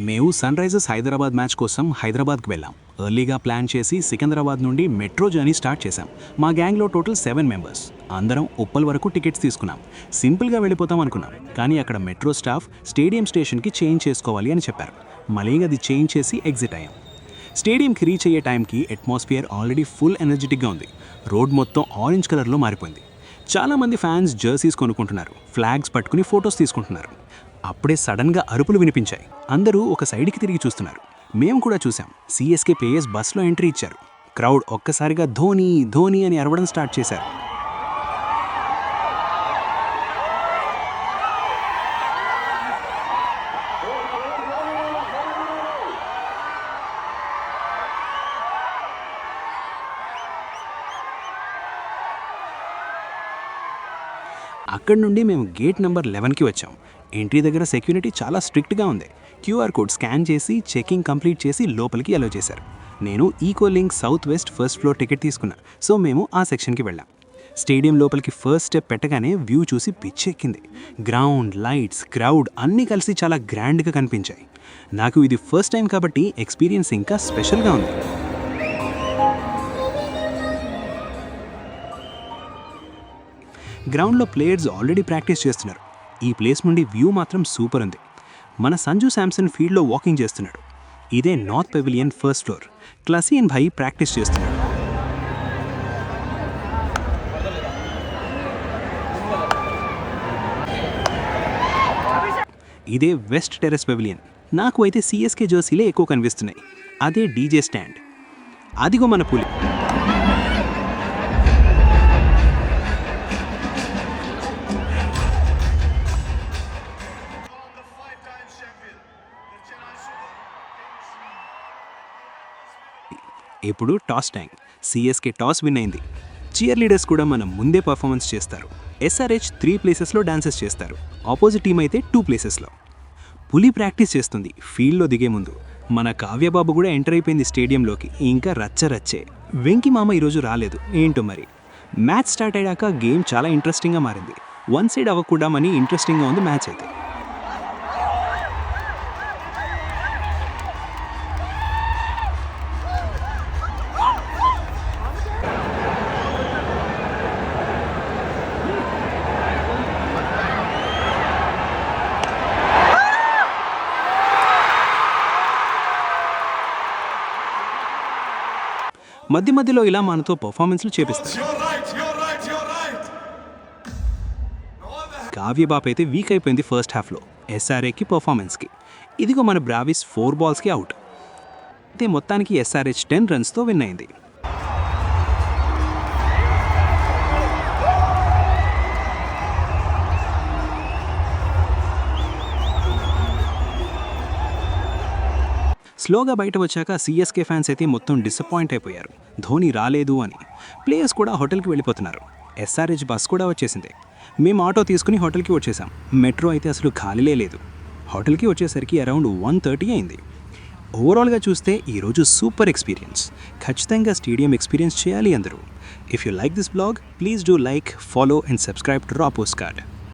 మేము sun Risers Hyderabad match కోసం హైదరాబాద్కి వెళ్ళాం. ఎర్లీగా ప్లాన్ చేసి సికింద్రాబాద్ నుండి మెట్రో జర్నీ స్టార్ట్ చేశాం. మా గ్యాంగ్లో టోటల్ 7 మెంబర్స్. అందరం ఉప్పల్ వరకు టికెట్స్ తీసుకున్నాం. సింపుల్గా వెళ్ళిపోతాం అనుకున్నాం, కానీ అక్కడ మెట్రో స్టాఫ్ స్టేడియం స్టేషన్కి చేంజ్ చేసుకోవాలి అని చెప్పారు. మళ్ళీ అది చేంజ్ చేసి ఎగ్జిట్ అయ్యాం. స్టేడియంకి రీచ్ అయ్యే టైంకి అట్మాస్ఫియర్ ఆల్రెడీ ఫుల్ ఎనర్జెటిక్గా ఉంది. రోడ్ మొత్తం ఆరెంజ్ కలర్లో మారిపోయింది. చాలామంది ఫ్యాన్స్ జర్సీస్ కొనుక్కుంటున్నారు, ఫ్లాగ్స్ పట్టుకుని ఫొటోస్ తీసుకుంటున్నారు. అప్పుడే సడన్గా అరుపులు వినిపించాయి. అందరూ ఒక సైడ్కి తిరిగి చూస్తున్నారు. మేము కూడా చూసాం. సిఎస్కే ప్లేయర్స్ బస్లో ఎంట్రీ ఇచ్చారు. క్రౌడ్ ఒక్కసారిగా ధోని ధోని అని అరవడం స్టార్ట్ చేశారు. అక్కడి నుండి మేము గేట్ నెంబర్ 11కి వచ్చాం. ఎంట్రీ దగ్గర సెక్యూరిటీ చాలా స్ట్రిక్ట్గా ఉంది. క్యూఆర్ కోడ్ స్కాన్ చేసి చెకింగ్ కంప్లీట్ చేసి లోపలికి అలౌ చేశారు. నేను eco link south west first floor ticket తీసుకున్నా, సో మేము ఆ సెక్షన్కి వెళ్ళాం. స్టేడియం లోపలికి ఫస్ట్ స్టెప్ పెట్టగానే వ్యూ చూసి పిచ్చెక్కింది. గ్రౌండ్, లైట్స్, క్రౌడ్ అన్నీ కలిసి చాలా గ్రాండ్గా కనిపించాయి. నాకు ఇది ఫస్ట్ టైం కాబట్టి ఎక్స్పీరియన్స్ ఇంకా స్పెషల్గా ఉంది. గ్రౌండ్లో ప్లేయర్స్ ఆల్రెడీ ప్రాక్టీస్ చేస్తున్నారు. ఈ ప్లేస్ నుండి వ్యూ మాత్రం సూపర్ ఉంది. మన సంజు శాంసన్ ఫీల్డ్లో వాకింగ్ చేస్తున్నాడు. ఇదే నార్త్ పెవిలియన్ ఫస్ట్ ఫ్లోర్. క్లసీన్ భాయ్ ప్రాక్టీస్ చేస్తున్నాడు. ఇదే వెస్ట్ టెరెస్ పెవిలియన్. నాకు అయితే సిఎస్కే జర్సీలే ఎక్కువ కనిపిస్తున్నాయి. అదే డీజే స్టాండ్. అదిగో మన పులి. ఇప్పుడు toss time. CSK toss win అయింది. చీర్ లీడర్స్ కూడా మనం ముందే పర్ఫార్మెన్స్ చేస్తారు. ఎస్ఆర్హెచ్ 3 ప్లేసెస్లో డాన్సెస్ చేస్తారు. ఆపోజిట్ టీం అయితే 2 ప్లేసెస్లో. పులి ప్రాక్టీస్ చేస్తుంది ఫీల్డ్లో దిగే ముందు. మన కావ్యబాబు కూడా ఎంటర్ అయిపోయింది స్టేడియంలోకి. ఇంకా రచ్చరచ్చే. వెంకీ మామ ఈరోజు రాలేదు, ఏంటో మరి. మ్యాచ్ స్టార్ట్ అయ్యాక గేమ్ చాలా ఇంట్రెస్టింగ్గా మారింది. 1 సైడ్ అవ్వకూడమని ఇంట్రెస్టింగ్గా ఉంది మ్యాచ్ అయితే. మధ్య మధ్యలో ఇలా మనతో పర్ఫార్మెన్స్లు చేపిస్తారు. కావ్యబాబు అయితే వీక్ అయిపోయింది ఫస్ట్ హాఫ్లో ఎస్ఆర్ఏకి పర్ఫార్మెన్స్కి. ఇదిగో మన బ్రావిస్ 4 బాల్స్కి అవుట్. అయితే మొత్తానికి ఎస్ఆర్హెచ్ 10 రన్స్తో విన్ అయింది. స్లోగా బయట వచ్చాక సిఎస్కే ఫ్యాన్స్ అయితే మొత్తం డిసప్పాయింట్ అయిపోయారు, ధోని రాలేదు అని. ప్లేయర్స్ కూడా హోటల్కి వెళ్ళిపోతున్నారు. ఎస్ఆర్హెచ్ బస్ కూడా వచ్చేసింది. మేము ఆటో తీసుకుని హోటల్కి వచ్చేసాం. మెట్రో అయితే అసలు ఖాళీలే లేదు. హోటల్కి వచ్చేసరికి అరౌండ్ 1:30 అయింది. ఓవరాల్గా చూస్తే ఈరోజు సూపర్ ఎక్స్పీరియన్స్. ఖచ్చితంగా స్టేడియం ఎక్స్పీరియన్స్ చేయాలి అందరూ. If you like this blog, please do like, follow and subscribe to రా పోస్ట్ కార్డ్.